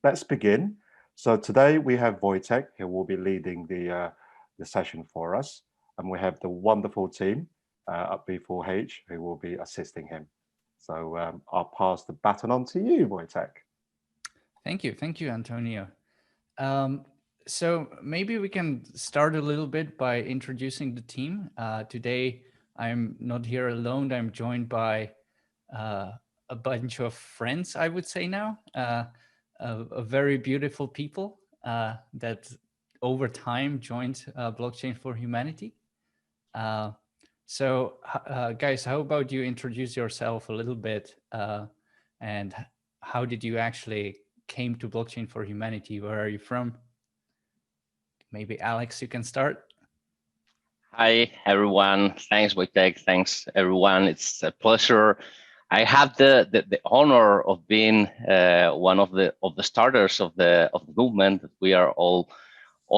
let's begin. So today we have Wojtek, who will be leading the session for us. And we have the wonderful team at B4H who will be assisting him. So I'll pass the baton on to you, Wojtek. Thank you, Antonio. So maybe we can start a little bit by introducing the team. Today, I'm not here alone. I'm joined by a bunch of friends, I would say now, a very beautiful people that over time joined Blockchain for Humanity. So guys, how about you introduce yourself a little bit and how did you actually came to Blockchain for Humanity? Where are you from? Maybe Alex, you can start. Hi, everyone. Thanks, Wojtek. Thanks, everyone. It's a pleasure. I have the honor of being one of the starters of the movement. We are all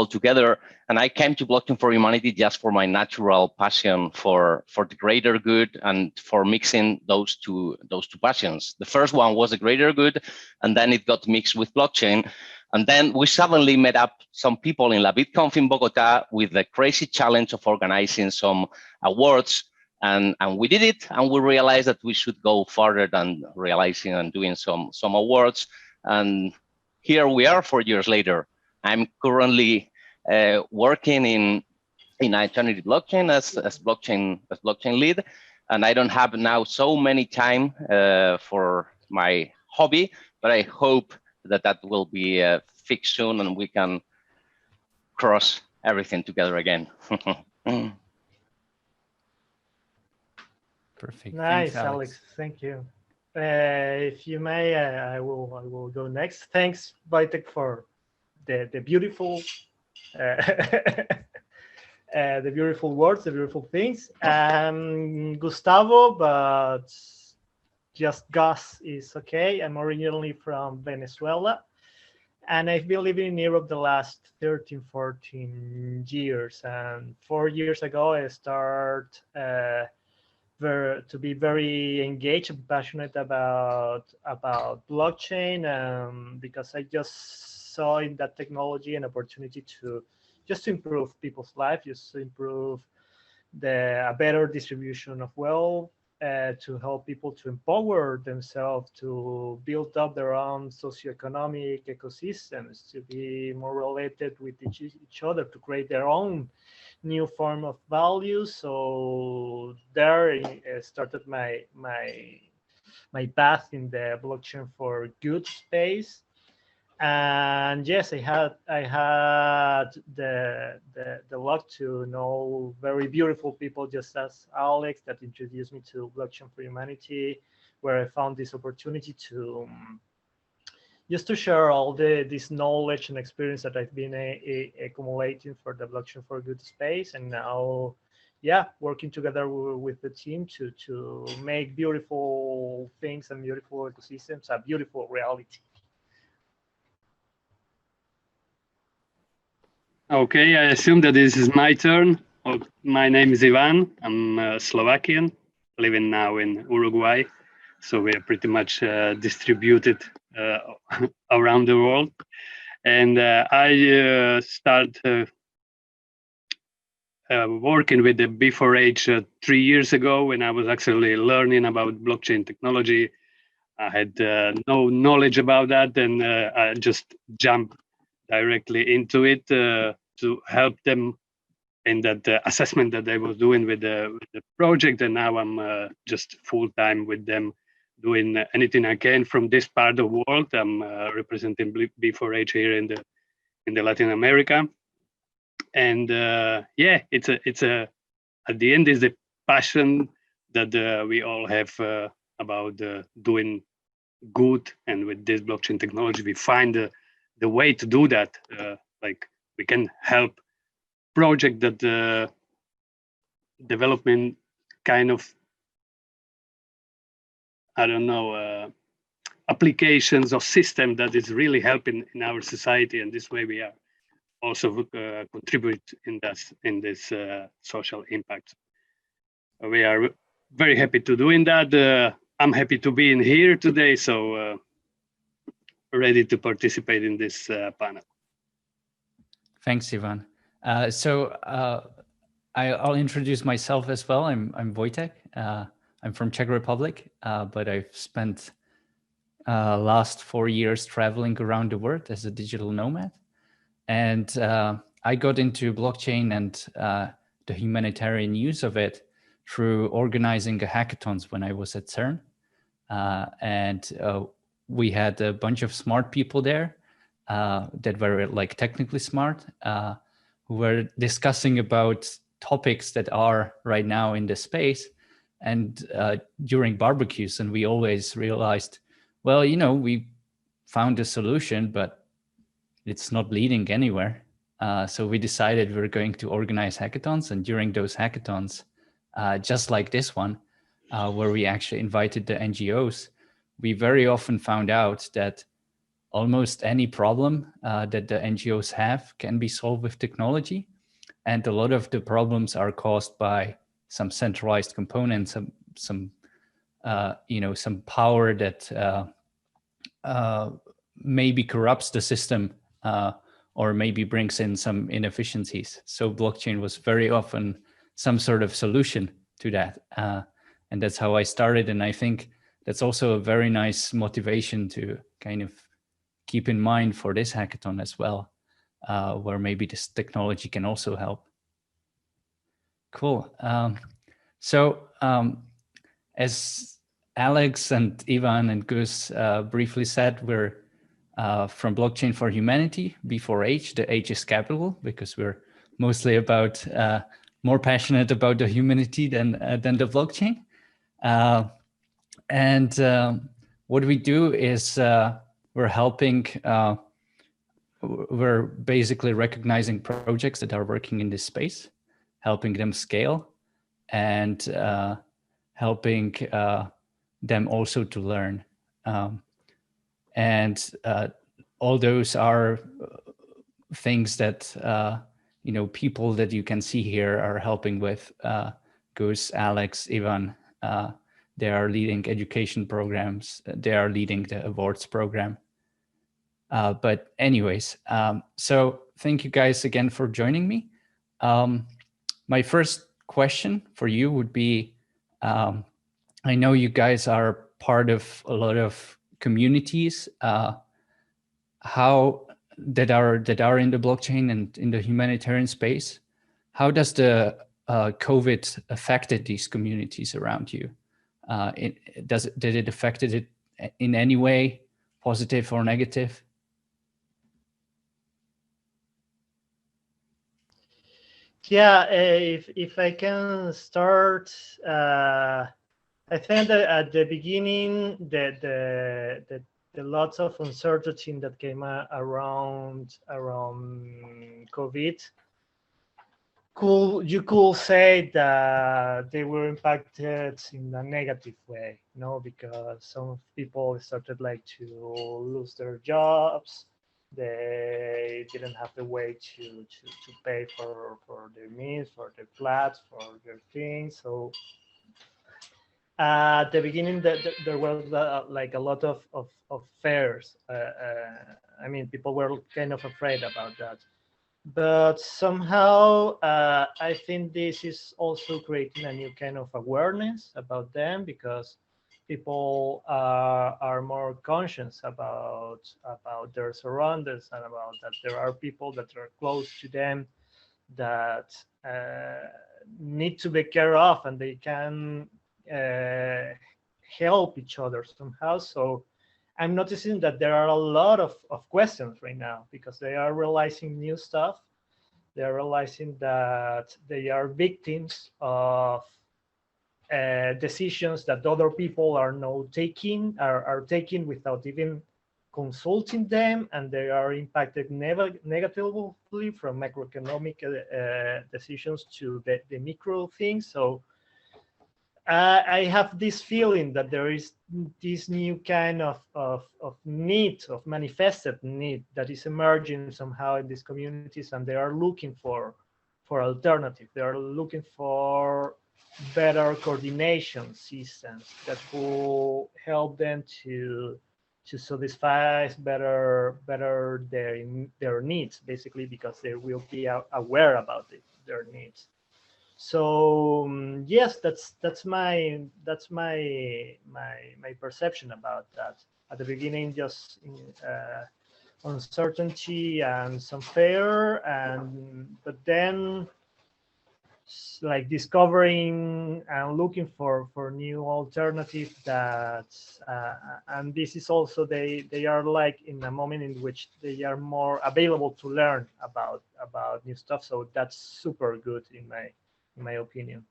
together, and I came to Blockchain for Humanity just for my natural passion for the greater good and for mixing those two passions. The first one was the greater good, and then it got mixed with blockchain. And then we suddenly met up some people in La BitConf in Bogota with the crazy challenge of organizing some awards. And we did it, and we realized that we should go further than realizing and doing some awards. And here we are 4 years later. I'm currently working in Untitled Blockchain as blockchain lead, and I don't have now so many time for my hobby, but I hope that will be fixed soon and we can cross everything together again. Perfect. Nice, Thanks, Alex. Thank you. If you may, I will go next. Thanks, Wojtek, for the beautiful the beautiful words, the beautiful things. Gustavo, but just Gus is okay. I'm originally from Venezuela, and I've been living in Europe the last 13, 14 years. And 4 years ago, I started to be very engaged and passionate about blockchain, because I just saw in that technology an opportunity to improve people's life, just to improve a better distribution of wealth, to help people to empower themselves, to build up their own socioeconomic ecosystems, to be more related with each other, to create their own new form of value. So there started my path in the blockchain for good space. And yes, I had the luck to know very beautiful people, just as Alex, that introduced me to Blockchain for Humanity, where I found this opportunity to just to share all this knowledge and experience that I've been accumulating for the Blockchain for Good space, and now, yeah, working together with the team to make beautiful things and beautiful ecosystems a beautiful reality. Okay, I assume that this is my turn. My name is Ivan. I'm Slovakian, living now in Uruguay. So we are pretty much distributed around the world. And I started working with the B4H 3 years ago when I was actually learning about blockchain technology. I had no knowledge about that, and I just jumped directly into it to help them in that assessment that they were doing with the project. And now I'm just full-time with them, doing anything I can from this part of the world. I'm representing B4H here in the Latin America. And yeah, it's a at the end is the passion that we all have about doing good. And with this blockchain technology, we find the way to do that. Like we can help project that development kind of, I don't know, applications or system that is really helping in our society. And this way we are also contribute in this social impact. We are very happy to doing that. I'm happy to be in here today. So ready to participate in this panel. Thanks, Ivan. I'll introduce myself as well. I'm Wojtek. I'm from Czech Republic, but I've spent last 4 years traveling around the world as a digital nomad. And I got into blockchain and the humanitarian use of it through organizing a hackathons when I was at CERN. We had a bunch of smart people there that were like technically smart, who were discussing about topics that are right now in the space and during barbecues. And we always realized, well, you know, we found a solution, but it's not leading anywhere. So we decided we're going to organize hackathons. And during those hackathons, just like this one, where we actually invited the NGOs, we very often found out that almost any problem that the NGOs have can be solved with technology. And a lot of the problems are caused by some centralized components, some power that maybe corrupts the system or maybe brings in some inefficiencies. So blockchain was very often some sort of solution to that. And that's how I started. And I think that's also a very nice motivation to kind of keep in mind for this hackathon as well, where maybe this technology can also help. Cool. As Alex and Ivan and Gus briefly said, we're from Blockchain for Humanity, B4H. The H is capital because we're mostly about more passionate about the humanity than the blockchain. What we do is we're helping. We're basically recognizing projects that are working in this space, helping them scale, and helping them also to learn. All those are things that people that you can see here are helping with. Gus, Alex, Ivan. They are leading education programs. They are leading the awards program. But anyways, so thank you guys again for joining me. My first question for you would be, I know you guys are part of a lot of communities how that are in the blockchain and in the humanitarian space. How does the COVID affected these communities around you? Did it affected it in any way, positive or negative? Yeah, if I can start, I think that at the beginning, the lots of uncertainty that came around COVID, you could say that they were impacted in a negative way, because some people started like to lose their jobs. They didn't have the way to pay for their meals, for their flats, for their things. So at the beginning, there was like a lot of fears. I mean, people were kind of afraid about that. But somehow, I think this is also creating a new kind of awareness about them, because people are more conscious about their surroundings and about that there are people that are close to them that need to be cared of, and they can help each other somehow. So I'm noticing that there are a lot of questions right now, because they are realizing new stuff. They are realizing that they are victims of decisions that other people are now taking, are taking without even consulting them, and they are impacted negatively from macroeconomic decisions to the micro things. So I have this feeling that there is this new kind of need, of manifested need, that is emerging somehow in these communities, and they are looking for alternatives. They are looking for better coordination systems that will help them to satisfy better their needs, basically, because they will be aware about their needs. So yes, that's my perception about that. At the beginning, just uncertainty and some fear, but then like discovering and looking for new alternatives that and this is also they are like in a moment in which they are more available to learn about new stuff. So that's super good in my opinion.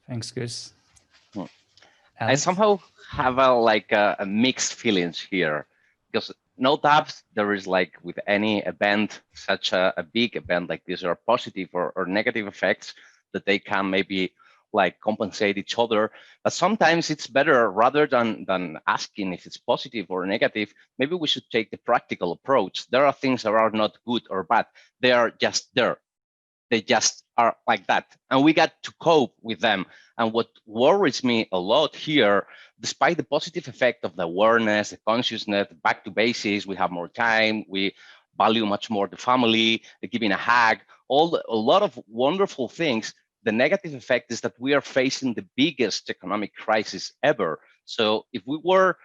Thanks, Gus. I Alex? somehow have a mixed feelings here, because no doubt there is, like with any event, such a big event like this, or positive or negative effects that they can maybe like compensate each other. But sometimes it's better, rather than asking if it's positive or negative, maybe we should take the practical approach. There are things that are not good or bad. They are just there. They just are like that, and we got to cope with them. And what worries me a lot here, despite the positive effect of the awareness, the consciousness, back to basics, we have more time, we value much more the family, giving a hug, a lot of wonderful things. The negative effect is that we are facing the biggest economic crisis ever. So if we were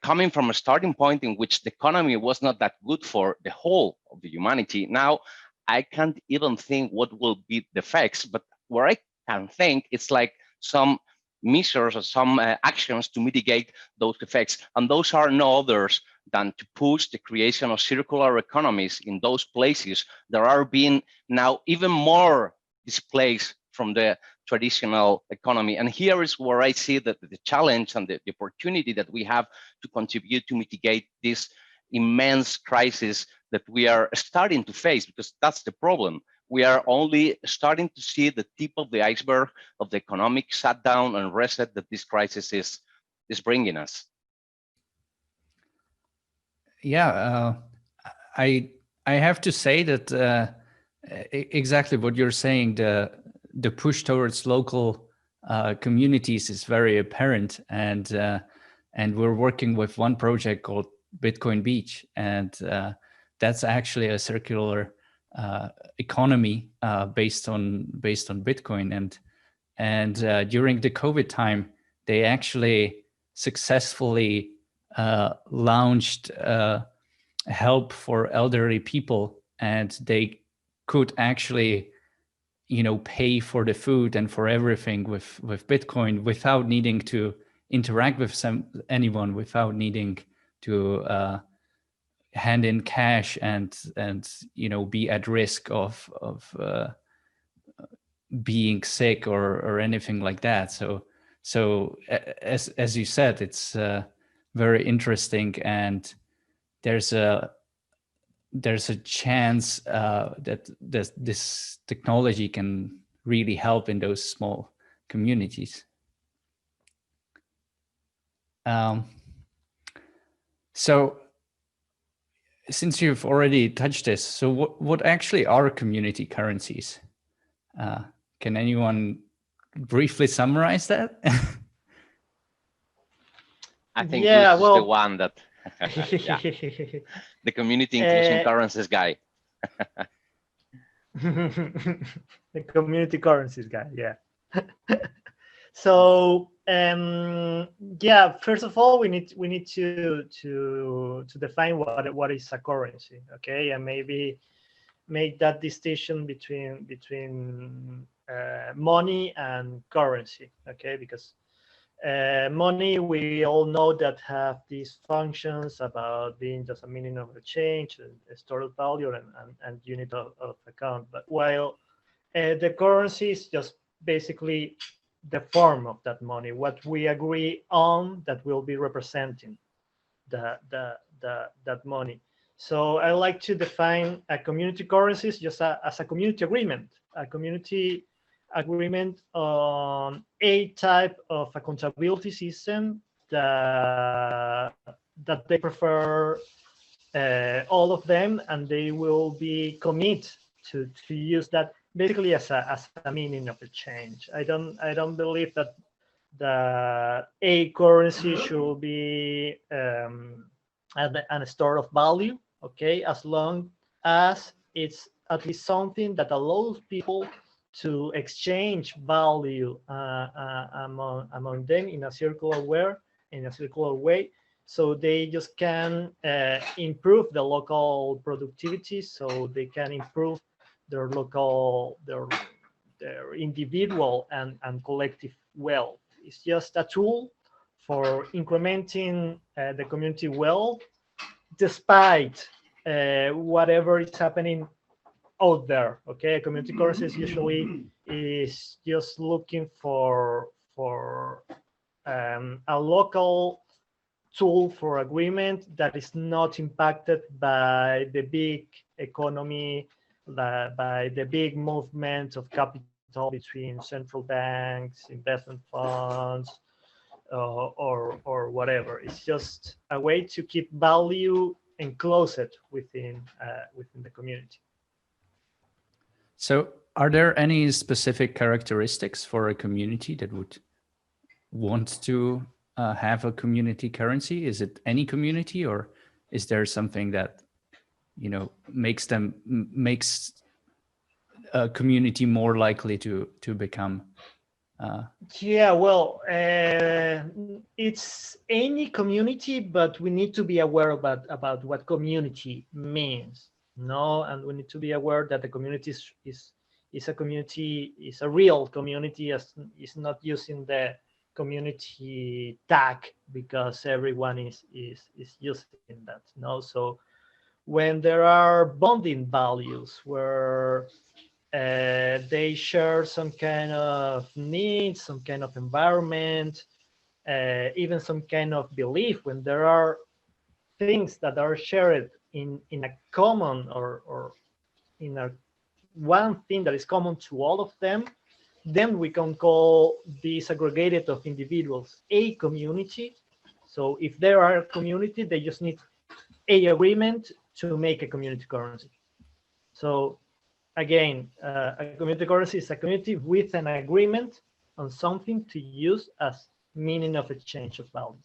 coming from a starting point in which the economy was not that good for the whole of the humanity, now I can't even think what will be the effects, but where I can think it's like some measures or some actions to mitigate those effects. And those are no others than to push the creation of circular economies in those places that are being now even more displaced from the traditional economy. And here is where I see that the challenge and the opportunity that we have to contribute to mitigate this immense crisis that we are starting to face, because that's the problem. We are only starting to see the tip of the iceberg of the economic shutdown and reset that this crisis is bringing us. Yeah, I have to say that exactly what you're saying, the push towards local communities is very apparent, and we're working with one project called Bitcoin Beach, and that's actually a circular economy based on Bitcoin, and during the COVID time, they actually successfully launched help for elderly people, and they could actually pay for the food and for everything with Bitcoin without needing to interact with anyone, without needing to hand in cash and be at risk of being sick or anything like that. So as you said, it's very interesting, and there's a chance that this technology can really help in those small communities. So since you've already touched this, so what actually are community currencies? Can anyone briefly summarize that? I think Yeah, this is the one that yeah, the community inclusion currencies guy. the community currencies guy, yeah. So yeah, first of all, we need to define what is a currency, okay, and maybe make that distinction between money and currency, okay, because money, we all know that have these functions about being just a meaning of exchange, a stored value, and unit of account. But while the currency is just basically the form of that money, what we agree on that will be representing that money. So I like to define a community currencies just as a community agreement on a type of accountability system that they prefer all of them, and they will be committed to use that basically as a meaning of a change. I don't believe that that a currency should be a store of value, okay, as long as it's at least something that allows people to exchange value among them in a circular way, so they just can improve the local productivity, so they can improve their individual and collective wealth. It's just a tool for incrementing the community wealth, despite whatever is happening out there. Okay, community currencies usually is just looking for a local tool for agreement that is not impacted by the big economy, by the big movement of capital between central banks, investment funds, or whatever. It's just a way to keep value enclosed within the community. So are there any specific characteristics for a community that would want to have a community currency? Is it any community, or is there something that, you know, makes a community more likely to become? Yeah, well, it's any community, but we need to be aware about what community means. No, and we need to be aware that the community is a community, is a real community, as is not using the community tag because everyone is using that. No, so when there are bonding values where they share some kind of needs, some kind of environment, even some kind of belief, when there are things that are shared in a common or in a one thing that is common to all of them, then we can call this aggregated of individuals a community. So if there are a community, they just need a agreement to make a community currency. So again, a community currency is a community with an agreement on something to use as meaning of exchange of value.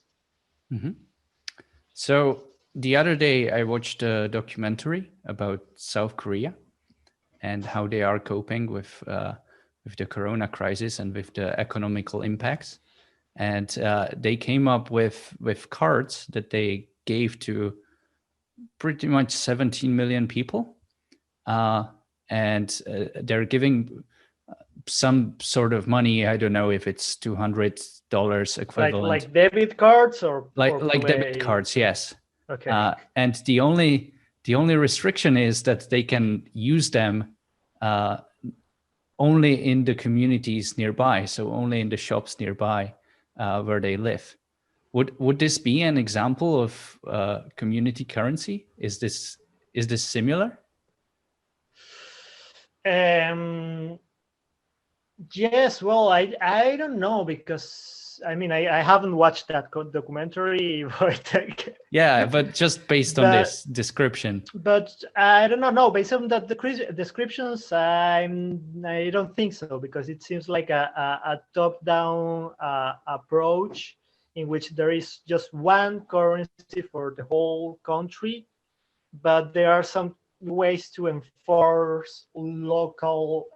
Mm-hmm. So the other day I watched a documentary about South Korea and how they are coping with the corona crisis and with the economical impacts. And they came up with cards that they gave to pretty much 17 million people. And they're giving some sort of money. I don't know if it's $200 equivalent. Like debit cards or like debit cards, yes. Okay. And the only restriction is that they can use them only in the communities nearby, so only in the shops nearby where they live. Would this be an example of community currency? Is this similar? Yes, well, I don't know, because I mean I haven't watched that documentary. Yeah, but just based on this description. But I don't know. No, based on that descriptions, I don't think so, because it seems like a top-down approach in which there is just one currency for the whole country, but there are some ways to enforce local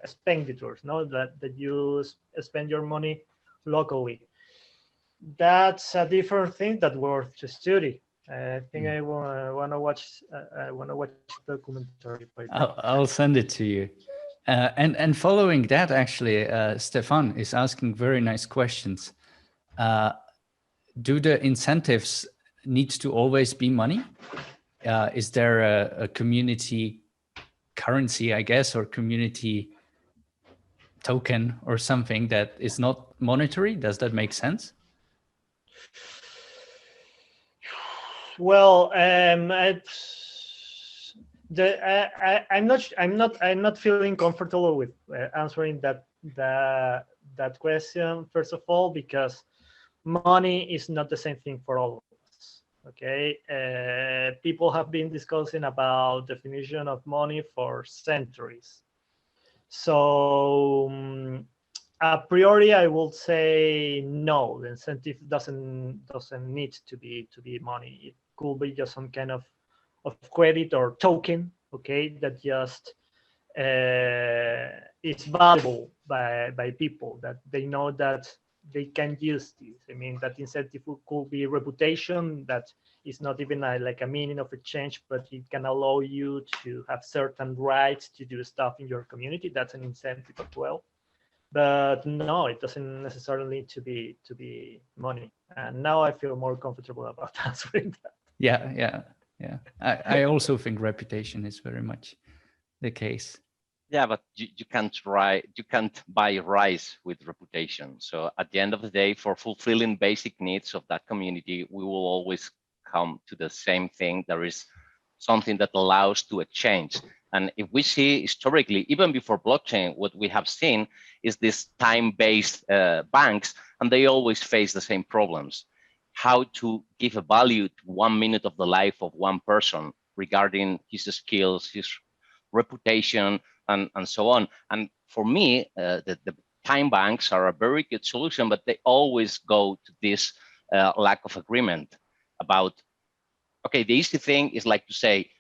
expenditures, no, that you spend your money locally. That's a different thing that worth to study. I think I want to watch the documentary. I'll send it to you. And following that, actually, Stefan is asking very nice questions. Do the incentives need to always be money? Is there a community currency, I guess, or community token or something that is not monetary? Does that make sense? Well, I'm not feeling comfortable with answering that question. First of all, because money is not the same thing for all of us. Okay, people have been discussing about definition of money for centuries. So a priori, I will say no. The incentive doesn't need to be money. It could be just some kind of credit or token, okay, that just is valuable by people, that they know that they can use this. I mean, that incentive could be reputation, that is not even like a meaning of exchange, but it can allow you to have certain rights to do stuff in your community. That's an incentive as well. But no, it doesn't necessarily need to be money. And now I feel more comfortable about answering that. Yeah. I also think reputation is very much the case. Yeah, but you can't buy rice with reputation. So at the end of the day, for fulfilling basic needs of that community, we will always come to the same thing. There is something that allows to exchange. And if we see historically, even before blockchain, what we have seen is this time-based banks, and they always face the same problems. How to give a value to 1 minute of the life of one person regarding his skills, his reputation, and so on. And for me, the time banks are a very good solution, but they always go to this lack of agreement about, okay, the easy thing is like to say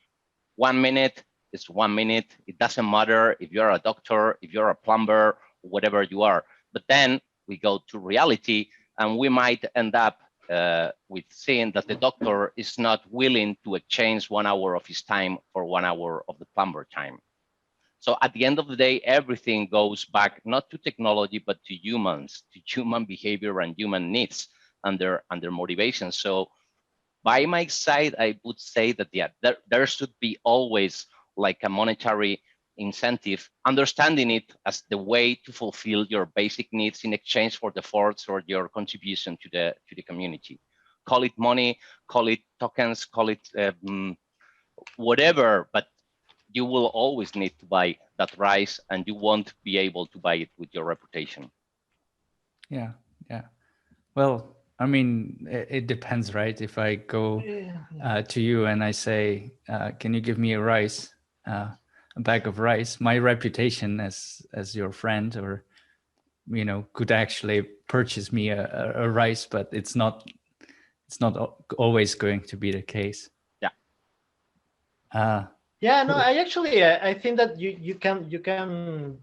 1 minute is 1 minute. It doesn't matter if you're a doctor, if you're a plumber, whatever you are. But then we go to reality, and we might end up with seeing that the doctor is not willing to exchange 1 hour of his time for 1 hour of the plumber time. So at the end of the day, everything goes back not to technology, but to humans, to human behavior and human needs and their motivation. So by my side, I would say that there should be always like a monetary incentive, understanding it as the way to fulfill your basic needs in exchange for the efforts or your contribution to the community. Call it money, call it tokens, call it whatever, but you will always need to buy that rice, and you won't be able to buy it with your reputation. Yeah. Well, I mean, it depends, right? If I go to you and I say, can you give me a rice, a bag of rice, my reputation as your friend, or, could actually purchase me a rice, but it's not always going to be the case. Yeah. Yeah, no, I think that you can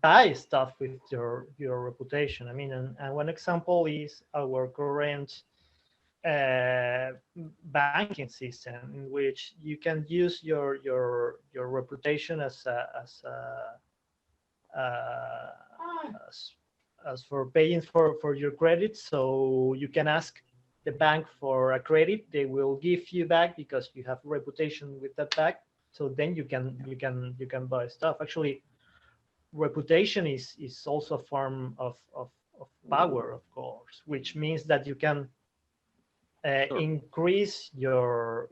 buy stuff with your reputation. I mean, and one example is our current banking system, in which you can use your reputation as for paying for your credit. So you can ask the bank for a credit, they will give you back because you have reputation with that bank. So then you can buy stuff. Actually, reputation is also a form of power, of course, which means that you can increase your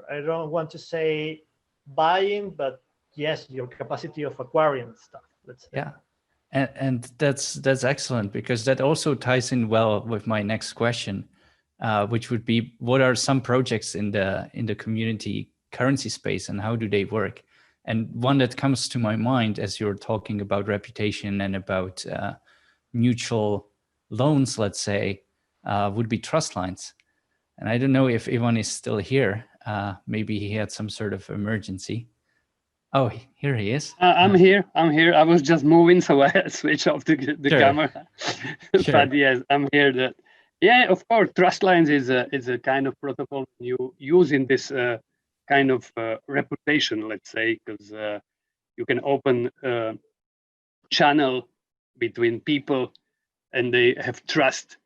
I don't want to say buying, but yes, your capacity of acquiring stuff, let's say. Yeah. And that's excellent, because that also ties in well with my next question, which would be, what are some projects in the community currency space, and how do they work? And one that comes to my mind as you're talking about reputation and about mutual loans, let's say, would be trust lines. And I don't know if Ivan is still here. Maybe he had some sort of emergency. Oh, here he is. I'm here. I was just moving, so I switched off the Sure. camera. Sure. But yes, I'm here. Yeah, of course, trust lines is a kind of protocol you use in this kind of reputation, let's say, because you can open a channel between people, and they have trust.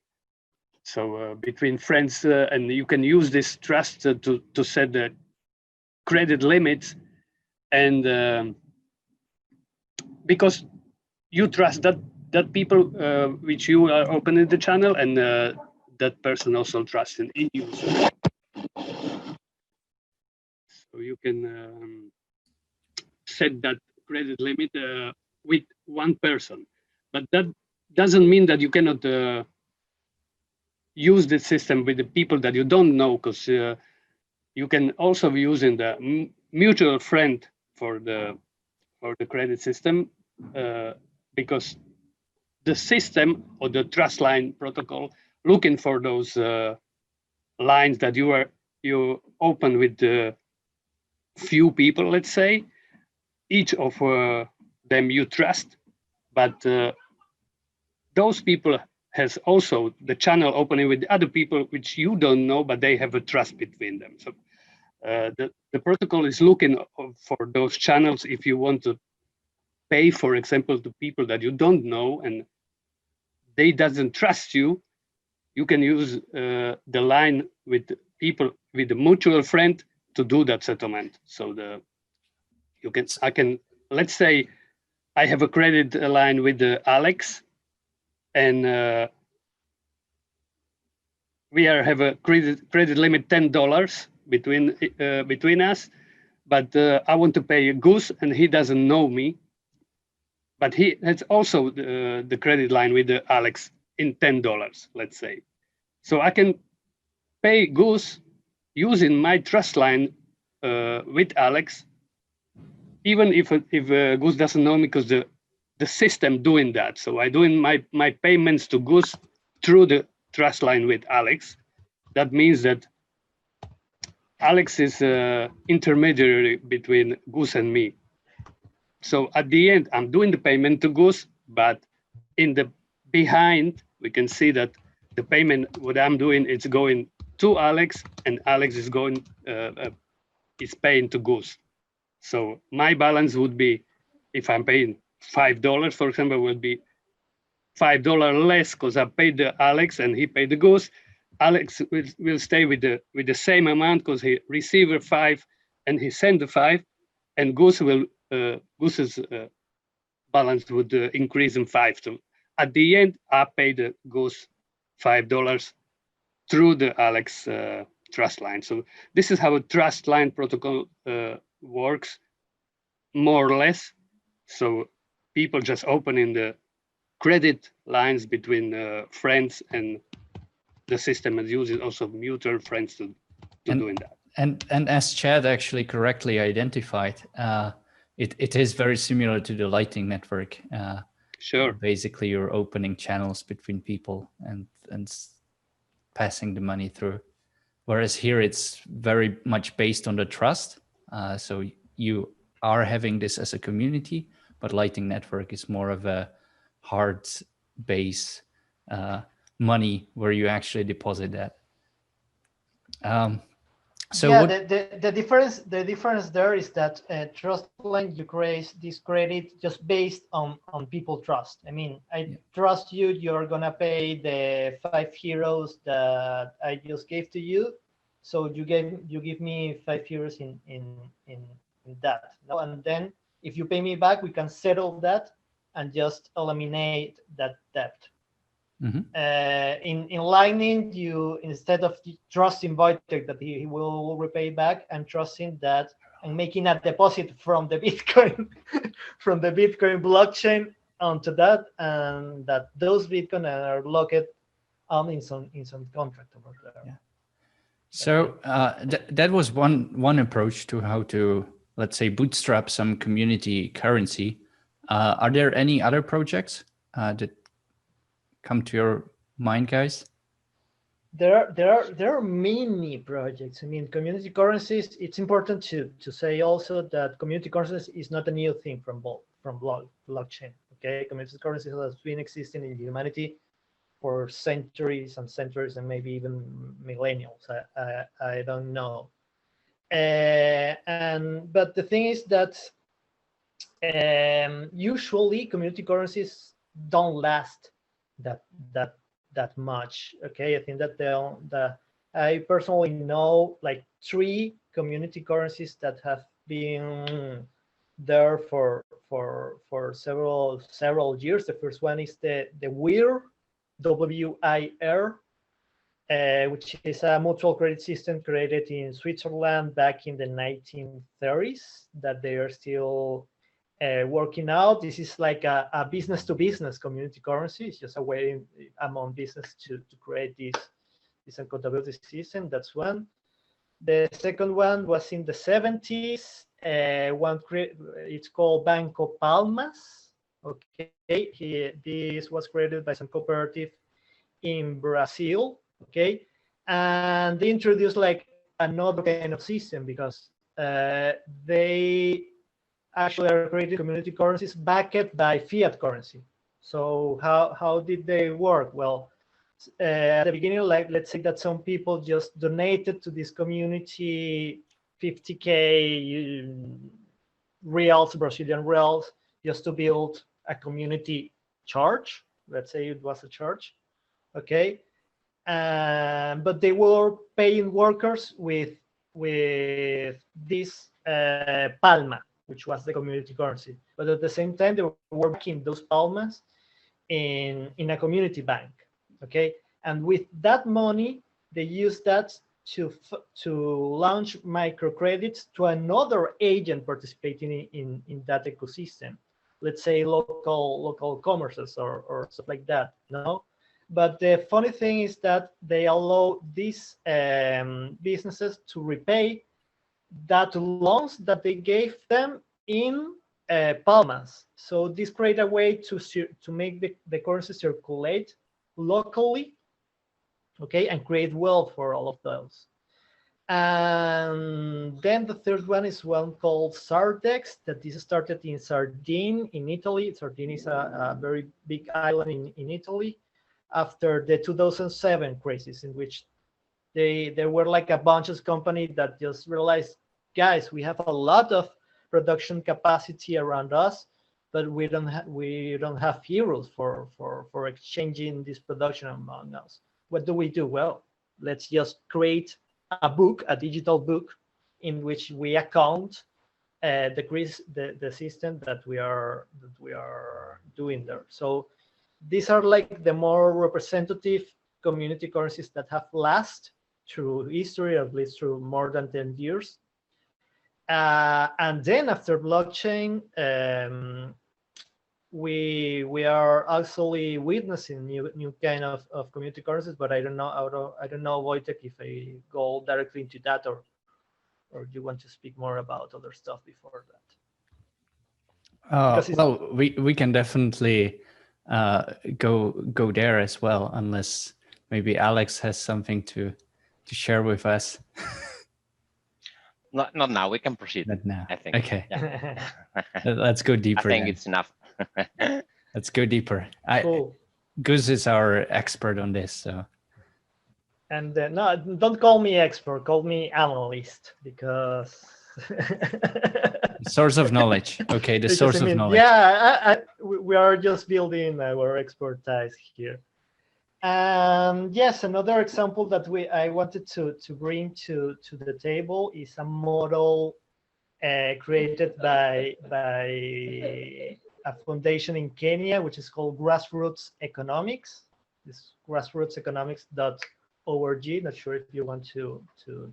So between friends, and you can use this trust to set the credit limits, and because you trust that people which you are opening the channel, and that person also trusts in you. So you can set that credit limit with one person, but that doesn't mean that you cannot use the system with the people that you don't know, because you can also be using the mutual friend for the credit system, because the system or the trust line protocol looking for those lines that you open with few people, let's say, each of them you trust, but those people has also the channel opening with other people which you don't know, but they have a trust between them. So the protocol is looking for those channels if you want to pay, for example, to people that you don't know and they doesn't trust you. You can use the line with people with a mutual friend to do that settlement. So I can let's say I have a credit line with Alex, and we have a credit limit $10 between us, but I want to pay Goose, and he doesn't know me, but he has also the credit line with Alex in $10, let's say. So I can pay Goose using my trust line with Alex, even if Goose doesn't know me, because the system doing that. So I doing my payments to Goose through the trust line with Alex. That means that Alex is intermediary between Goose and me. So at the end, I'm doing the payment to Goose, but in the behind, we can see that the payment, what I'm doing, it's going to Alex, and Alex is going, is paying to Goose. So my balance would be, if I'm paying $5, for example, would be $5 less because I paid the Alex and he paid the Goose. Alex will stay with the same amount because he received 5 and he sent the 5, and Goose's balance would increase in 5. So at the end, I paid the Goose $5 through the Alex trust line. So this is how a trust line protocol works, more or less. So people just opening the credit lines between friends, and the system is using also mutual friends to doing that. And as Chad actually correctly identified, it is very similar to the Lightning Network. Sure. Basically, you're opening channels between people and passing the money through. Whereas here, it's very much based on the trust. So you are having this as a community, but Lightning Network is more of a hard base money where you actually deposit that. So yeah, the difference there is that trust line, you create this credit just based on people trust. I mean, I trust you, you're gonna pay the 5 euros that I just gave to you, so you give me 5 euros in that. And then if you pay me back, we can settle that and just eliminate that debt. In Lightning, you, instead of trusting Wojtek that he will repay back, and trusting that and making a deposit from the Bitcoin from the Bitcoin blockchain onto that, and that those Bitcoin are locked in some contract over there. Yeah. So that was one approach to how to, let's say, bootstrap some community currency. Are there any other projects that come to your mind, guys? There are many projects. I mean, community currencies. It's important to say also that community currencies is not a new thing from blockchain. Okay, community currencies has been existing in humanity for centuries and centuries, and maybe even millennials. I don't know. But the thing is that usually community currencies don't last that much. Okay, I think that I personally know like 3 community currencies that have been there for several years. The first one is the WIR, WIR, which is a mutual credit system created in Switzerland back in the 1930s that they are still working out. This is like a business-to-business community currency. It's just a way among business to create this accountability system. That's one. The second one was in the 70s. It's called Banco Palmas. Okay, this was created by some cooperative in Brazil. Okay, and they introduced like another kind of system because they actually are creating community currencies backed by fiat currency. So how did they work? Well, at the beginning, like let's say that some people just donated to this community 50K reals, Brazilian reals, just to build a community church. Let's say it was a church, okay. But they were paying workers with this palma, which was the community currency. But at the same time, they were working those palmas in a community bank, okay. And with that money, they used that to launch microcredits to another agent participating in that ecosystem. Let's say local commerces or stuff like that. No, but the funny thing is that they allow these businesses to repay that loans that they gave them in palmas. So this create a way to make the currency circulate locally, okay, and create wealth for all of those. And then the third one is one called Sardex, that this started in Sardinia in Italy. Sardinia is a very big island in Italy after the 2007 crisis, in which there were like a bunch of companies that just realized, guys, we have a lot of production capacity around us, but we don't have heroes for exchanging this production among us. What do we do? Well, let's just create a book, a digital book, in which we account the system that we are doing there. So these are like the more representative community currencies that have lasted through history, at least through more than 10 years. And then after blockchain, we are actually witnessing new kind of community currencies, but I don't know Wojtek, if I go directly into that, or you want to speak more about other stuff before that? Well, we can definitely go there as well, unless maybe Alex has something to share with us. Not now. We can proceed. Not now. I think. Okay. Yeah. Let's go deeper. I think then. it's enough. Let's go deeper. Cool. Gus is our expert on this, so. And no, don't call me expert. Call me analyst, because Source of knowledge. Okay, the because, source I mean, of knowledge. Yeah, we are just building our expertise here. Yes, another example that I wanted to bring to the table is a model created by a foundation in Kenya, which is called Grassroots Economics. This grassrootseconomics.org. Not sure if you want to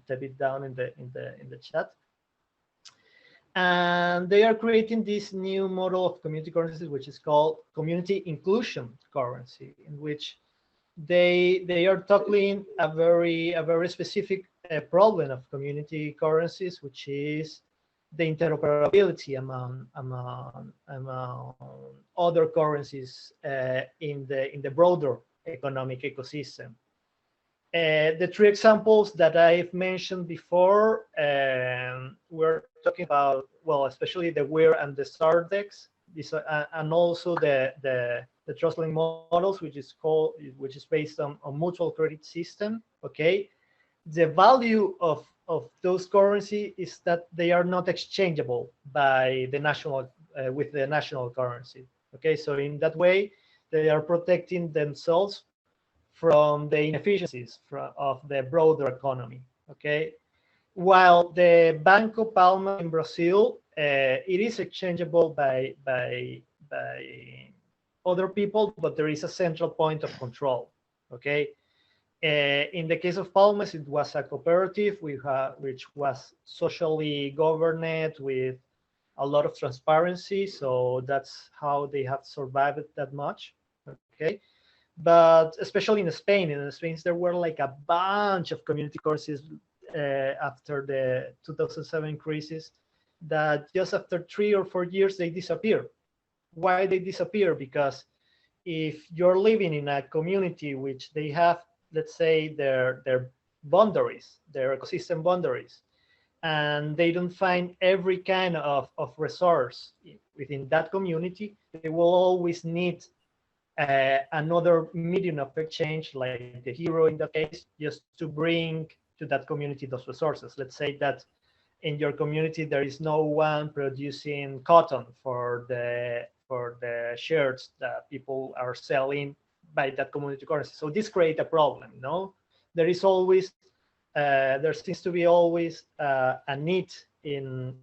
type it down in the chat. And they are creating this new model of community currencies, which is called community inclusion currency, in which they are tackling a very specific problem of community currencies, which is the interoperability among other currencies in the broader economic ecosystem. The three examples that I've mentioned before, we're talking about, well, especially the WIR and the Sardex, and also the trust-link models, which is based on mutual credit system. Okay, the value of those currency is that they are not exchangeable by the national with the national currency. Okay, so in that way, they are protecting themselves from the inefficiencies of the broader economy. Okay, while the Banco Palma in Brazil, it is exchangeable by other people, but there is a central point of control. Okay, in the case of Palmas, it was a cooperative which was socially governed with a lot of transparency. So that's how they have survived that much. Okay, but especially in Spain, there were like a bunch of community courses after the 2007 crisis that just after 3 or 4 years they disappeared. why they disappear, because if you're living in a community which they have, let's say, their boundaries, their ecosystem boundaries, and they don't find every kind of resource within that community, they will always need another medium of exchange, like the hero in that case, just to bring to that community those resources. Let's say that in your community there is no one producing cotton for the shirts that people are selling by that community currency. So this creates a problem. No, there is always there seems to be always a need in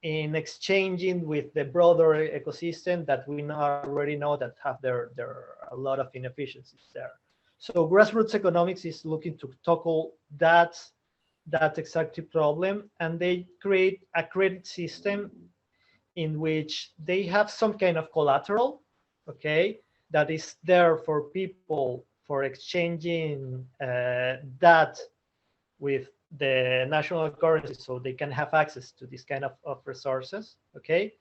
exchanging with the broader ecosystem that we already know that have there are a lot of inefficiencies there. So grassroots economics is looking to tackle that exact problem, and they create a credit system in which they have some kind of collateral, okay, that is there for people for exchanging that with the national currency, so they can have access to this kind of resources, okay.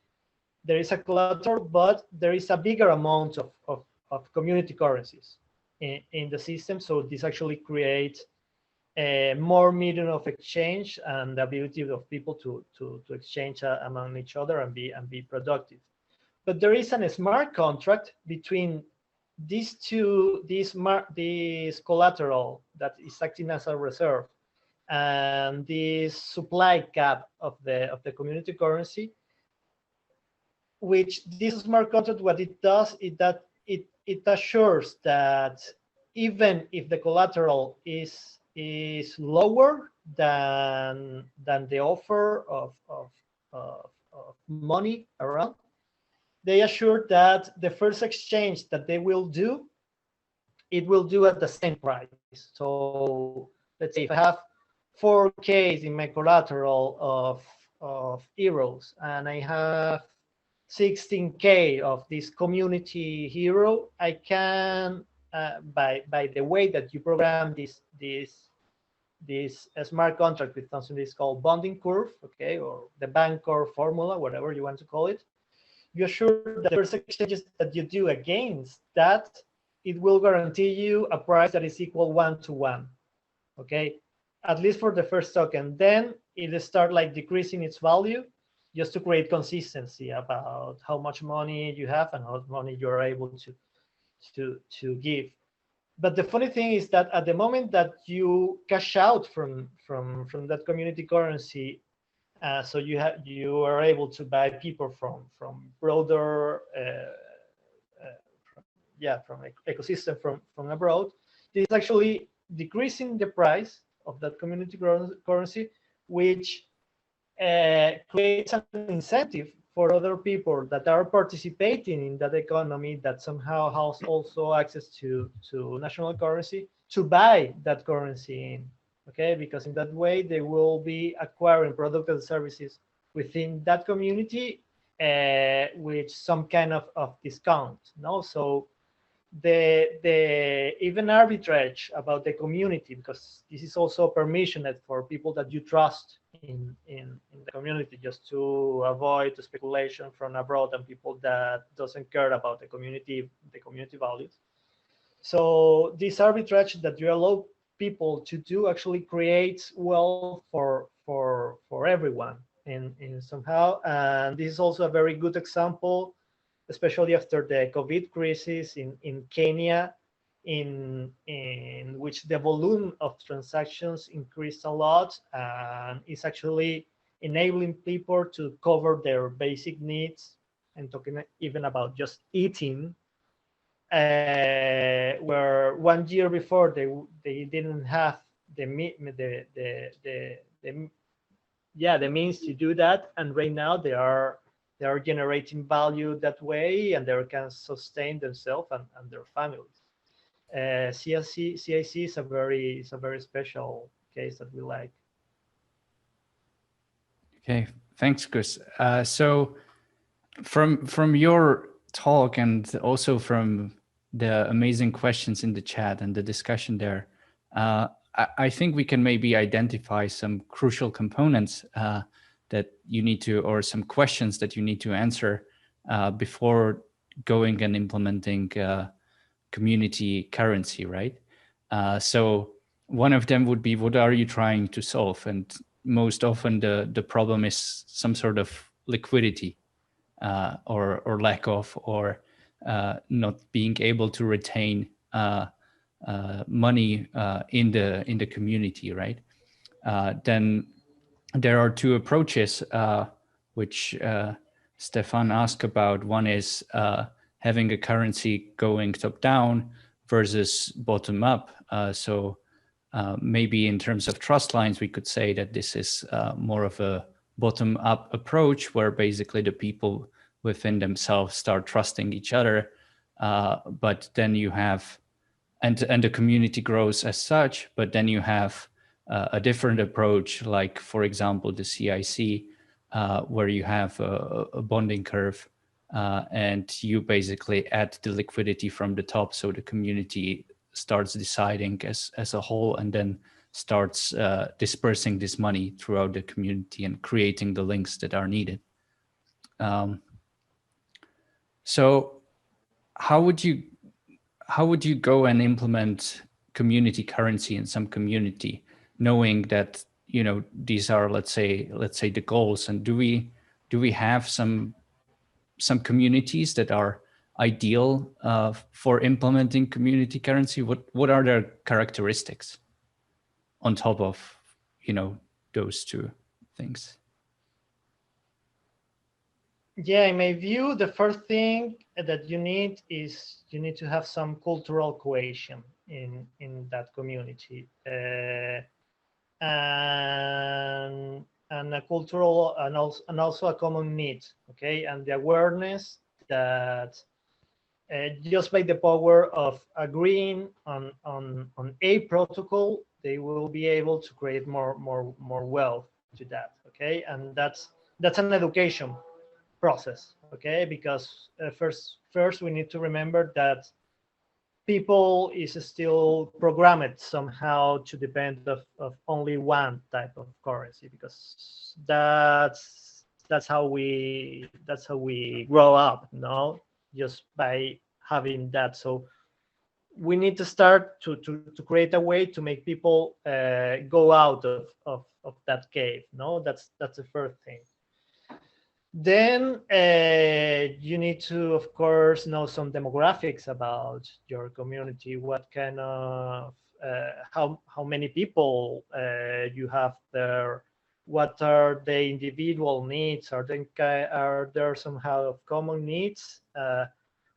There is a collateral, but there is a bigger amount of community currencies in the system, so this actually creates more medium of exchange and the ability of people to exchange among each other and be productive. But there is a smart contract between these two, this collateral that is acting as a reserve and this supply cap of the community currency, which this smart contract, what it does is that it assures that even if the collateral is lower than the offer of money around, they assure that the first exchange that they will do, it will do at the same price. So let's say if I have 4K in my collateral of euros and I have 16K of this community hero, I can by the way that you program this smart contract with something is called bonding curve, okay, or the bank curve formula, whatever you want to call it, you assure that the first exchanges that you do against that, it will guarantee you a price that is equal 1-to-1, okay, at least for the first token. Then it start like decreasing its value, just to create consistency about how much money you have and how much money you're able to give. But the funny thing is that at the moment that you cash out from that community currency, so you are able to buy people from broader from ecosystem from abroad, this is actually decreasing the price of that community currency, which creates an incentive for other people that are participating in that economy that somehow has also access to national currency to buy that currency in, okay, because in that way they will be acquiring products and services within that community with some kind of discount. No, so the even arbitrage about the community, because this is also permissioned for people that you trust in the community, just to avoid the speculation from abroad and people that doesn't care about the community values. So this arbitrage that you allow people to do actually creates wealth for everyone in somehow. And this is also a very good example, especially after the COVID crisis in Kenya, in which the volume of transactions increased a lot, and is actually enabling people to cover their basic needs, and talking even about just eating, where 1 year before they didn't have the means to do that, and right now they are generating value that way, and they can sustain themselves and their families. CIC is a very special case that we like. Okay, thanks, Chris. So from your talk and also from the amazing questions in the chat and the discussion there, I think we can maybe identify some crucial components that you need to, or some questions that you need to answer before going and implementing community currency, right? So one of them would be, what are you trying to solve? And most often the problem is some sort of liquidity or lack of, or not being able to retain money in the community, right? Then there are two approaches which Stefan asked about. One is having a currency going top down versus bottom up. So maybe in terms of trust lines, we could say that this is more of a bottom up approach, where basically the people within themselves start trusting each other. But then you have, and the community grows as such, but then you have a different approach, like, for example, the CIC, where you have a bonding curve, and you basically add the liquidity from the top, so the community starts deciding as a whole, and then starts dispersing this money throughout the community and creating the links that are needed. So how would you go and implement community currency in some community, knowing that, you know, these are, let's say the goals? And do we have some communities that are ideal for implementing community currency? What are their characteristics on top of, you know, those two things? Yeah, in my view, the first thing that you need is you need to have some cultural cohesion in that community, and a cultural and also a common need. Okay, and the awareness that just by the power of agreeing on a protocol, they will be able to create more wealth to that. Okay, and that's an education process. Okay, because first we need to remember that people is still programmed somehow to depend of only one type of currency, because that's how we grow up, no, just by having that. So we need to start to create a way to make people go out of that cave. No, that's the first thing. Then you need to, of course, know some demographics about your community. What kind of how many people you have there? What are the individual needs? Are there somehow common needs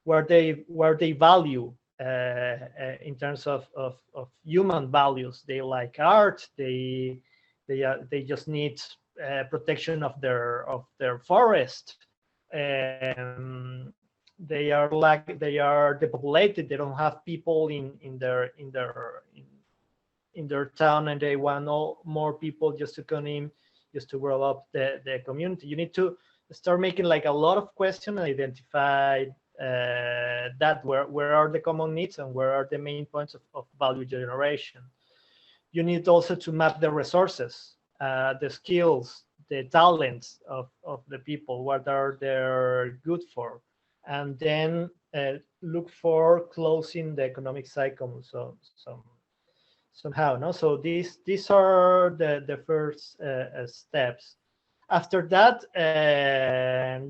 where they value in terms of human values? They like art. They just need protection of their forest. They are depopulated. They don't have people in their town, and they want more people just to come in, just to grow up the community. You need to start making like a lot of questions and identify that where are the common needs and where are the main points of value generation. You need also to map the resources, the skills, the talents of the people, what are they good for, and then look for closing the economic cycle. So somehow, no. So these are the first steps. After that,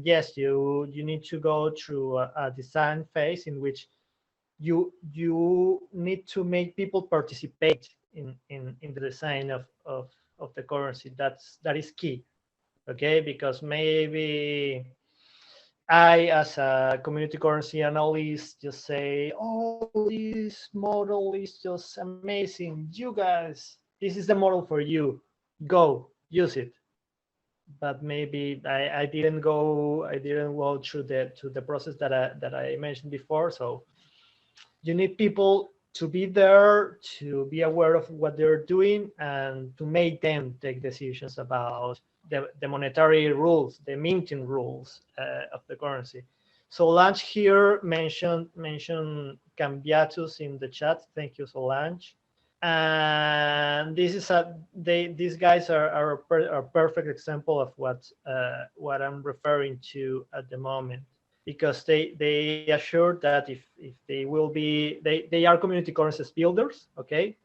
yes, you need to go through a design phase in which you need to make people participate in the design of the currency. That is key. Okay, because maybe I, as a community currency analyst, just say, oh, this model is just amazing. You guys, this is the model for you. Go use it. But maybe I didn't go through the process that I mentioned before. So you need people to be there, to be aware of what they're doing, and to make them take decisions about the monetary rules, the minting rules of the currency. Solange here mentioned Cambiatus in the chat. Thank you, Solange. And this is these guys are a perfect example of what I'm referring to at the moment, because they assure that if they will be, they are community currencies builders, okay,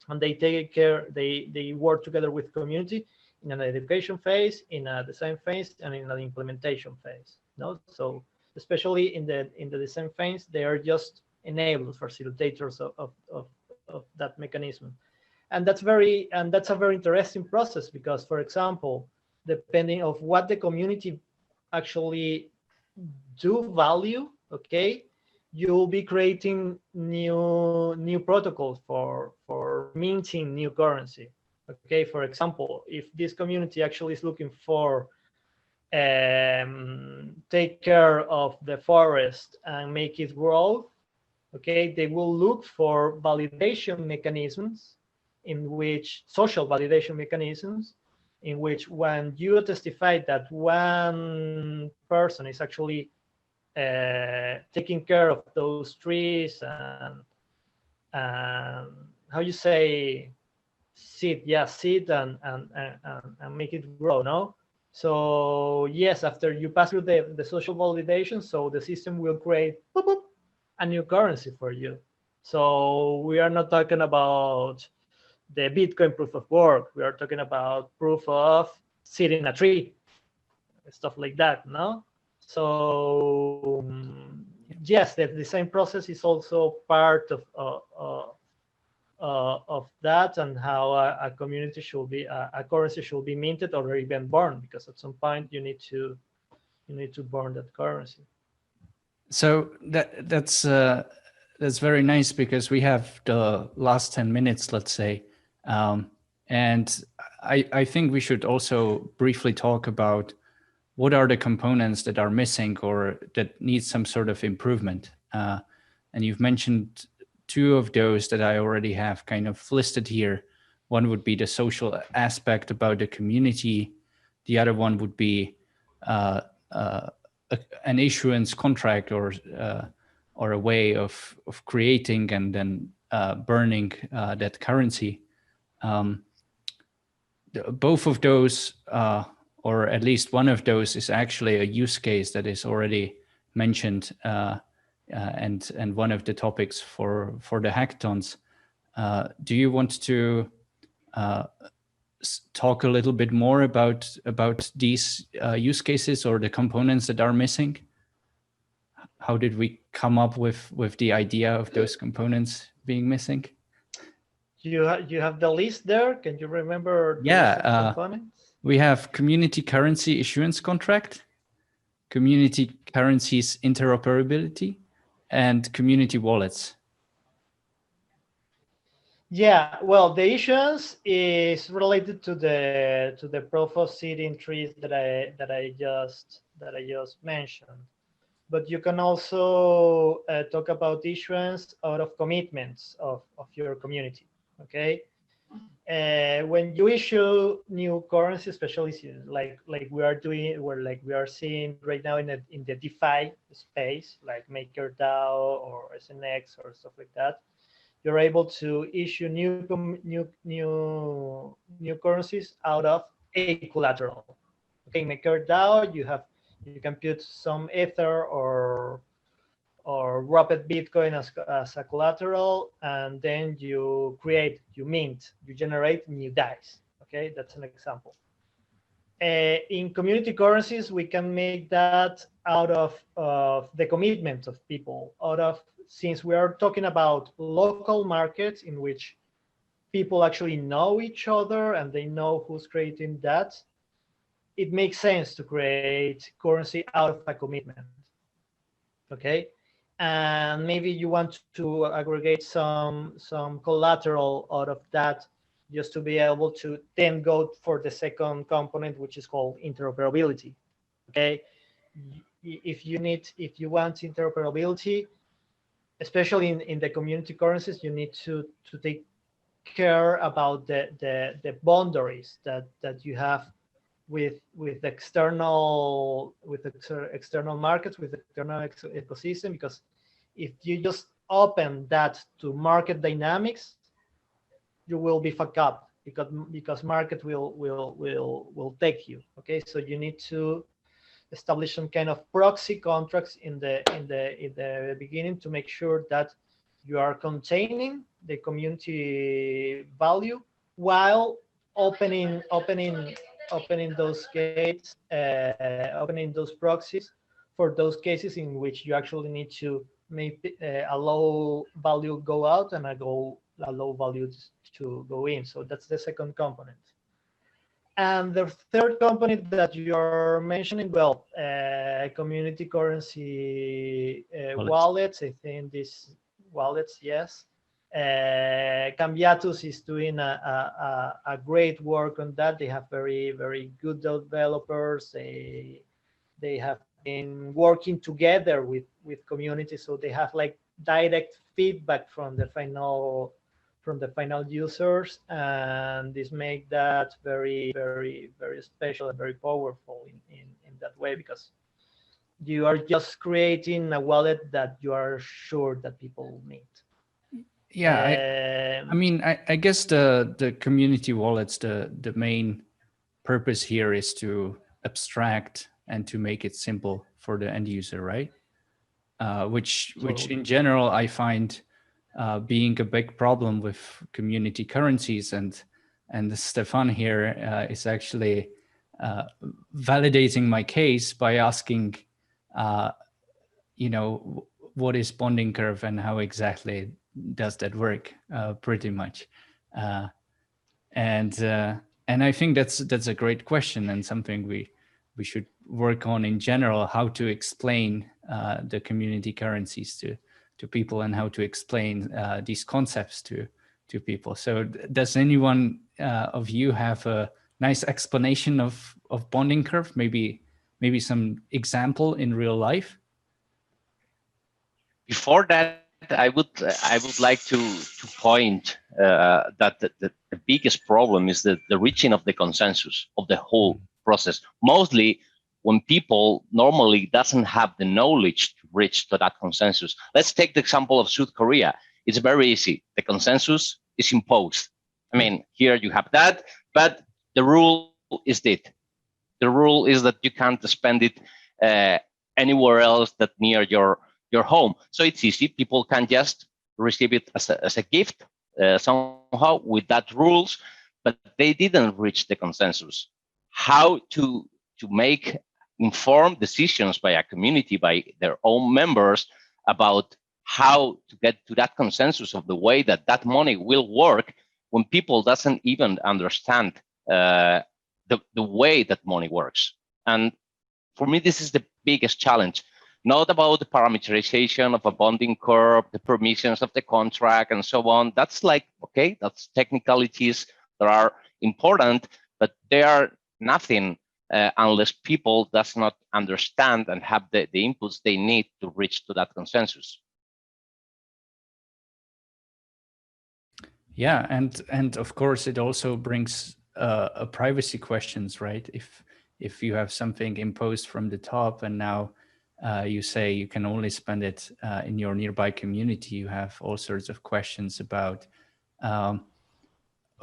and they take care, they work together with community in an education phase, in a design phase, and in an implementation phase. No, so especially in the design phase, they are just enablers, facilitators of that mechanism. And that's a very interesting process, because, for example, depending of what the community actually do value, okay, you'll be creating new protocols for minting new currency. Okay, for example, if this community actually is looking for take care of the forest and make it grow, okay, they will look for validation mechanisms, in which social validation mechanisms, in which when you testify that one person is actually taking care of those trees and how you say, seed, yeah, seed and make it grow, no? So yes, after you pass through the social validation, so the system will create boop, boop, a new currency for you. So we are not talking about the Bitcoin proof of work. We are talking about proof of seeding a tree, stuff like that, no? So yes, the same process is also part of that, and how a community should be, a currency should be minted or even born, because at some point you need to burn that currency. So that's very nice, because we have the last 10 minutes, let's say, and I think we should also briefly talk about what are the components that are missing or that need some sort of improvement. And you've mentioned two of those that I already have kind of listed here. One would be the social aspect about the community. The other one would be an issuance contract, or a way of creating and then burning that currency. Both of those, or at least one of those, is actually a use case that is already mentioned, and one of the topics for the hackathons. Do you want to talk a little bit more about these use cases or the components that are missing? How did we come up with the idea of those components being missing? You have the list there. Can you remember the Yeah, list of components? We have community currency issuance contract, community currencies interoperability, and community wallets. Yeah, well, the issuance is related to the proof of seeding trees that I just mentioned. But you can also talk about issuance out of commitments of your community. Okay, when you issue new currency, especially like we are doing, or like we are seeing right now in the DeFi space, like MakerDAO or SNX or stuff like that, you're able to issue new currencies out of a collateral. Okay, MakerDAO, you can put some Ether or wrapped Bitcoin as a collateral, and then you generate new dice. Okay, that's an example. In community currencies, we can make that out of the commitment of people, since we are talking about local markets in which people actually know each other and they know who's creating that, it makes sense to create currency out of a commitment. Okay, and maybe you want to aggregate some collateral out of that, just to be able to then go for the second component, which is called interoperability. Okay, if you want interoperability, especially in the community currencies, you need to take care about the boundaries that you have with external markets, with external ecosystem, because if you just open that to market dynamics, will be fucked up because market will take you. Okay, so you need to establish some kind of proxy contracts in the beginning to make sure that you are containing the community value while opening those gates, opening those proxies for those cases in which you actually need to make a low value go out and a low value to go in. So that's the second component. And the third component that you're mentioning, well, community currency wallets. I think these wallets, yes. Cambiatus is doing a great work on that. They have very good developers. They have been working together with communities, so they have like direct feedback from the final users, and this make that very special and very powerful in that way, because you are just creating a wallet that you are sure that people need. Yeah, I mean, I guess the community wallets, the main purpose here is to abstract and to make it simple for the end user, right? Which in general I find being a big problem with community currencies, and Stefan here is actually validating my case by asking, you know, what is bonding curve and how exactly does that work, pretty much. And I think that's a great question, and something we should work on in general, how to explain the community currencies to people, and how to explain these concepts to people. So does anyone of you have a nice explanation of bonding curve? Maybe some example in real life? Before that, I would like to point that the biggest problem is the reaching of the consensus of the whole process. Mostly when people normally doesn't have the knowledge to reach to that consensus. Let's take the example of South Korea. It's very easy. The consensus is imposed. I mean, here you have that, but the rule is that. The rule is that you can't spend it anywhere else that near your home. So it's easy. People can just receive it as a gift somehow with that rules, but they didn't reach the consensus. How to make informed decisions by a community, by their own members, about how to get to that consensus of the way that money will work, when people doesn't even understand the way that money works. And for me, this is the biggest challenge. Not about the parameterization of a bonding curve, the permissions of the contract, and so on. That's like, okay, that's technicalities that are important, but they are nothing unless people does not understand and have the inputs they need to reach to that consensus. Yeah, and of course it also brings a privacy questions, right? If you have something imposed from the top, and now you say you can only spend it in your nearby community, you have all sorts of questions about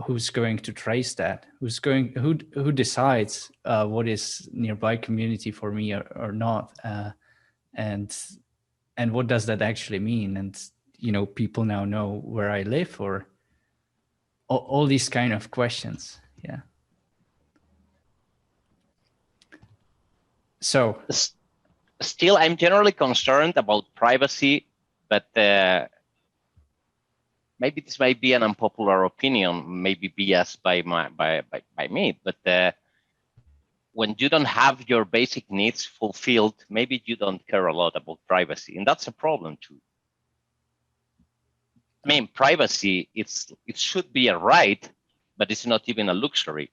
who's going to trace that, who decides what is nearby community for me or not, and what does that actually mean? And you know, people now know where I live, or all these kind of questions. Yeah. So still, I'm generally concerned about privacy, but maybe this might be an unpopular opinion, maybe biased by me, but when you don't have your basic needs fulfilled, maybe you don't care a lot about privacy, and that's a problem too. I mean, privacy, it should be a right, but it's not even a luxury.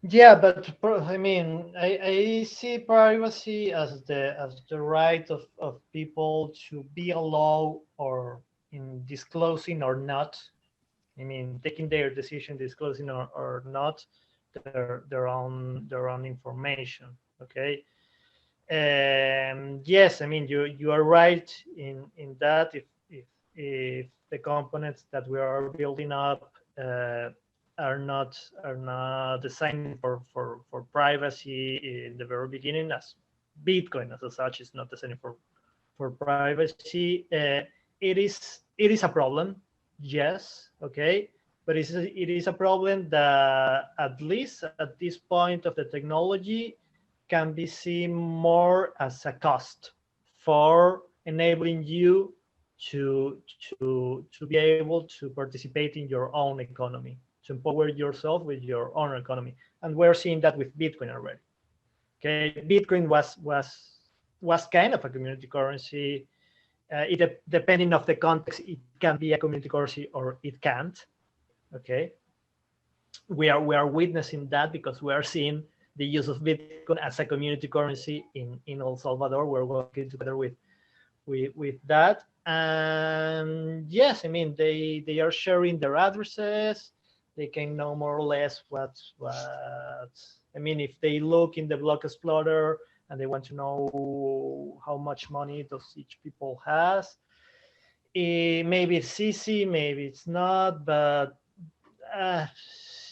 Yeah, but I mean, I see privacy as the right of people to be allowed or in disclosing or not. I mean, taking their decision, disclosing or not their own information. Okay. Yes, I mean you are right in that. the components that we are building up are not designed for privacy in the very beginning, as Bitcoin as such is not designed for privacy. It is a problem, yes, okay, but it is a problem that at least at this point of the technology can be seen more as a cost for enabling you to be able to participate in your own economy, to empower yourself with your own economy. And we're seeing that with Bitcoin already. Okay, Bitcoin was kind of a community currency. Depending of the context, it can be a community currency or it can't. Okay, we are witnessing that because we are seeing the use of Bitcoin as a community currency in El Salvador. We're working together with that. And yes, I mean, they are sharing their addresses. They can know more or less what I mean, if they look in the block explorer and they want to know how much money does each people has, maybe it's easy, maybe it's not, but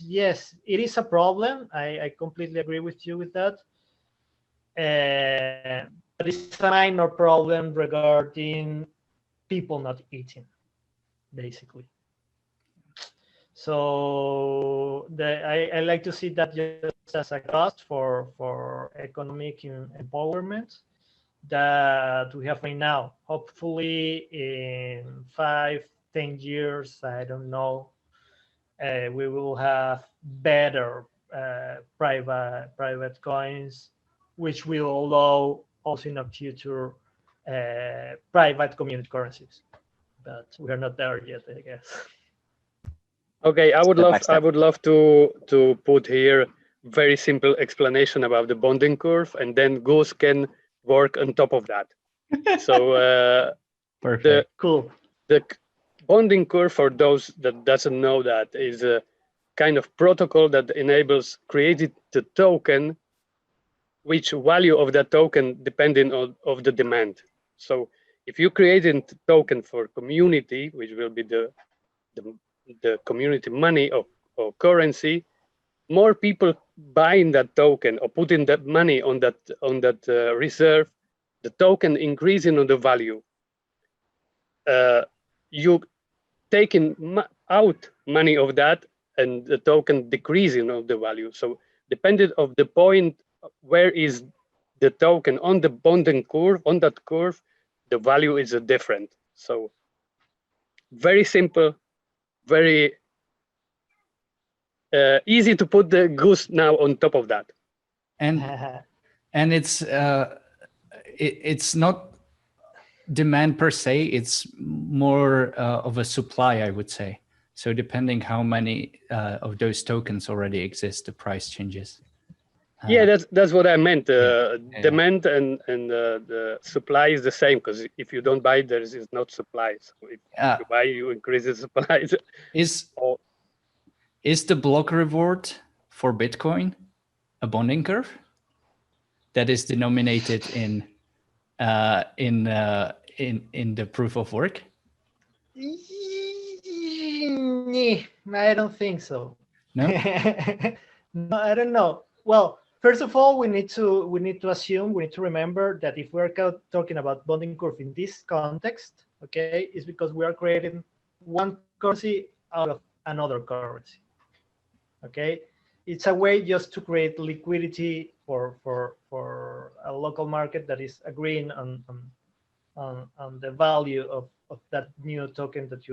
yes, it is a problem. I completely agree with you with that. But it's a minor problem regarding people not eating, basically. So I like to see that just as a cost for economic empowerment that we have right now. Hopefully in 5-10 years, I don't know, we will have better private coins, which will allow also in the future private community currencies. But we are not there yet, I guess. Okay, I would love to put here very simple explanation about the bonding curve, and then Gus can work on top of that. So Perfect. Cool. The bonding curve, for those that doesn't know, that is a kind of protocol that enables creating the token, which value of that token depending on of the demand. So if you create a token for community, which will be the community money or currency, more people buying that token or putting that money on that reserve, the token increasing on the value. You taking out money of that, and the token decreasing of the value. So depending of the point where is the token on the bonding curve, on that curve, the value is different. So very simple, very easy to put the Goose now on top of that. And it's not demand per se, it's more of a supply, I would say. So depending how many of those tokens already exist, the price changes. Yeah, that's what I meant. Demand and the supply is the same, because if you don't buy, there is not supply. So if you buy, you increase the supply. Is the block reward for Bitcoin a bonding curve that is denominated in the proof of work? I don't think so. No? No, I don't know. Well, first of all, we need to remember that if we're talking about bonding curve in this context, okay, it's because we are creating one currency out of another currency. Okay, it's a way just to create liquidity for a local market that is agreeing on the value of that new token that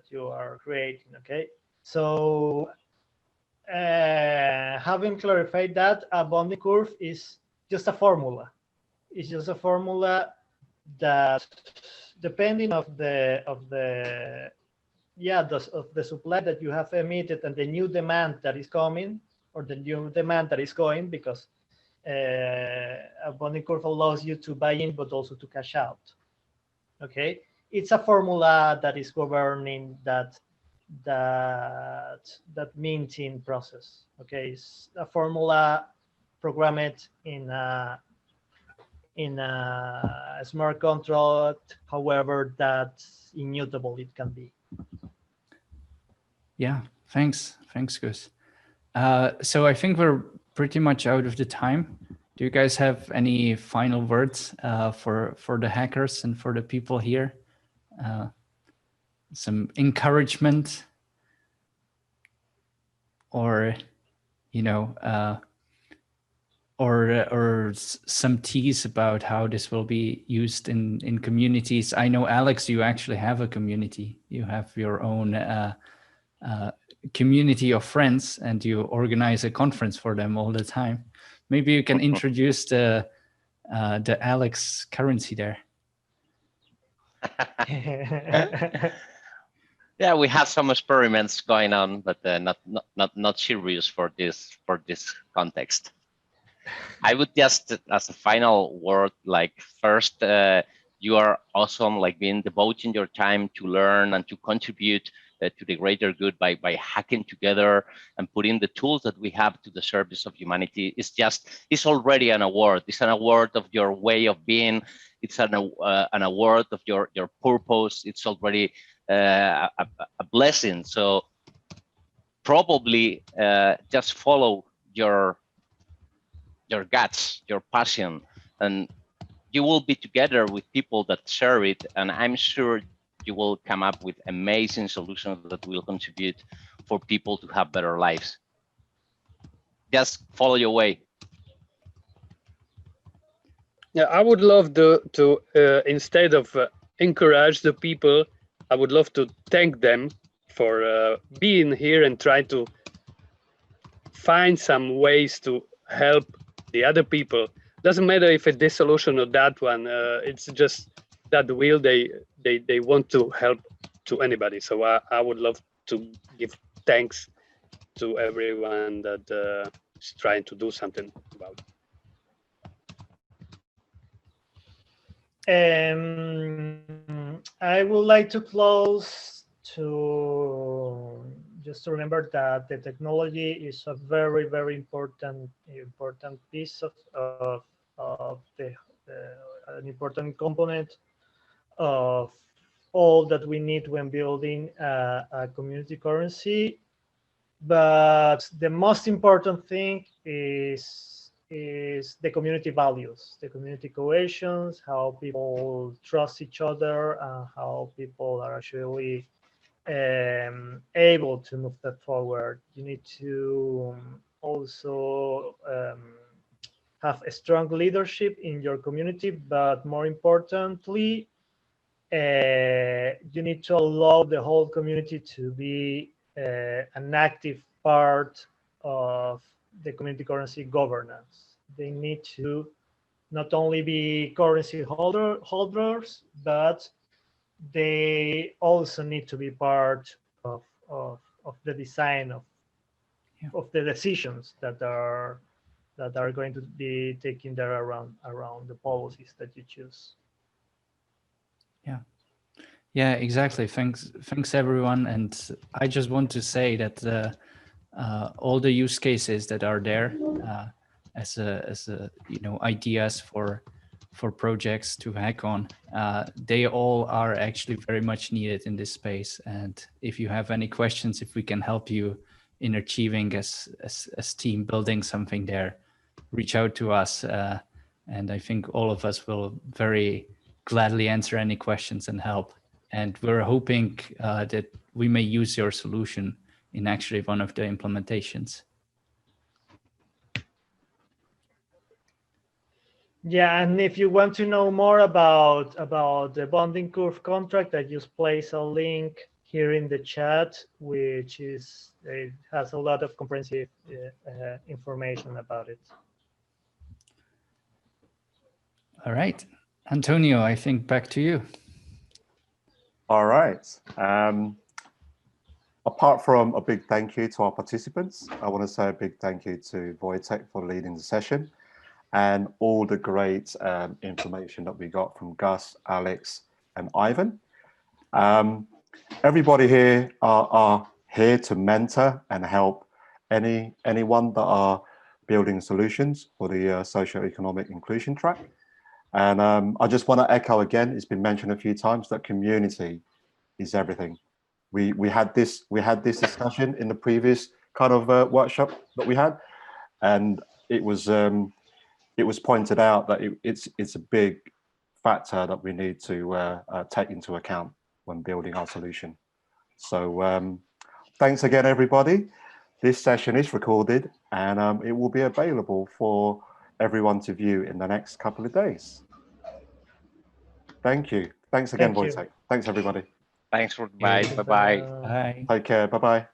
you are creating. Okay, so having clarified that, a bonding curve is just a formula. It's just a formula that, depending of the supply that you have emitted and the new demand that is coming, or the new demand that is going, because a bonding curve allows you to buy in but also to cash out. Okay, it's a formula that is governing that minting process. Okay, it's a formula programmed in in a smart contract, however that's immutable it can be. Yeah, thanks, Gus. So I think we're pretty much out of the time. Do you guys have any final words for the hackers and for the people here? Some encouragement, or or some tease about how this will be used in communities. I know, Alex, you actually have a community. You have your own community of friends, and you organize a conference for them all the time. Maybe you can introduce the Alex currency there. Yeah, we have some experiments going on, but not serious for this context. I would just, as a final word, like first, you are awesome, like being devoting your time to learn and to contribute to the greater good by hacking together and putting the tools that we have to the service of humanity. It's already an award. It's an award of your way of being. It's an award of your purpose. It's already a blessing. So probably just follow your guts, your passion, and you will be together with people that share it. And I'm sure you will come up with amazing solutions that will contribute for people to have better lives. Just follow your way. Yeah, I would love to instead of encourage the people, I would love to thank them for being here and try to find some ways to help the other people. Doesn't matter if it's this solution or that one. It's just that will they want to help to anybody. So I would love to give thanks to everyone that is trying to do something about it. I would like to close to just to remember that the technology is a very, very important piece of an important component of all that we need when building a community currency. But the most important thing is the community values, the community cohesions, how people trust each other, and how people are actually able to move that forward. You need to also have a strong leadership in your community, but more importantly, you need to allow the whole community to be an active part of the community currency governance. They need to not only be currency holders, but they also need to be part of the design of the decisions that are going to be taken there around the policies that you choose. Yeah, exactly. Thanks everyone. And I just want to say that all the use cases that are there as a ideas for projects to hack on, they all are actually very much needed in this space. And if you have any questions, if we can help you in achieving as team building something there, reach out to us. And I think all of us will very gladly answer any questions and help. And we're hoping that we may use your solution in actually one of the implementations. Yeah, and if you want to know more about the bonding curve contract, I just place a link here in the chat, which is it has a lot of comprehensive information about it. All right, Antonio, I think back to you. All right. Apart from a big thank you to our participants, I want to say a big thank you to Wojtek for leading the session and all the great information that we got from Gus, Alex, and Ivan. Everybody here are here to mentor and help anyone that are building solutions for the socio-economic inclusion track. And I just want to echo again, it's been mentioned a few times that community is everything. We had this discussion in the previous kind of workshop that we had, and it was pointed out that it's a big factor that we need to take into account when building our solution. So thanks again, everybody. This session is recorded, and it will be available for everyone to view in the next couple of days. Thank you. Thanks again, Wojtek. Thanks, everybody. Thanks for bye. Bye-bye. Bye. Take care. Bye-bye.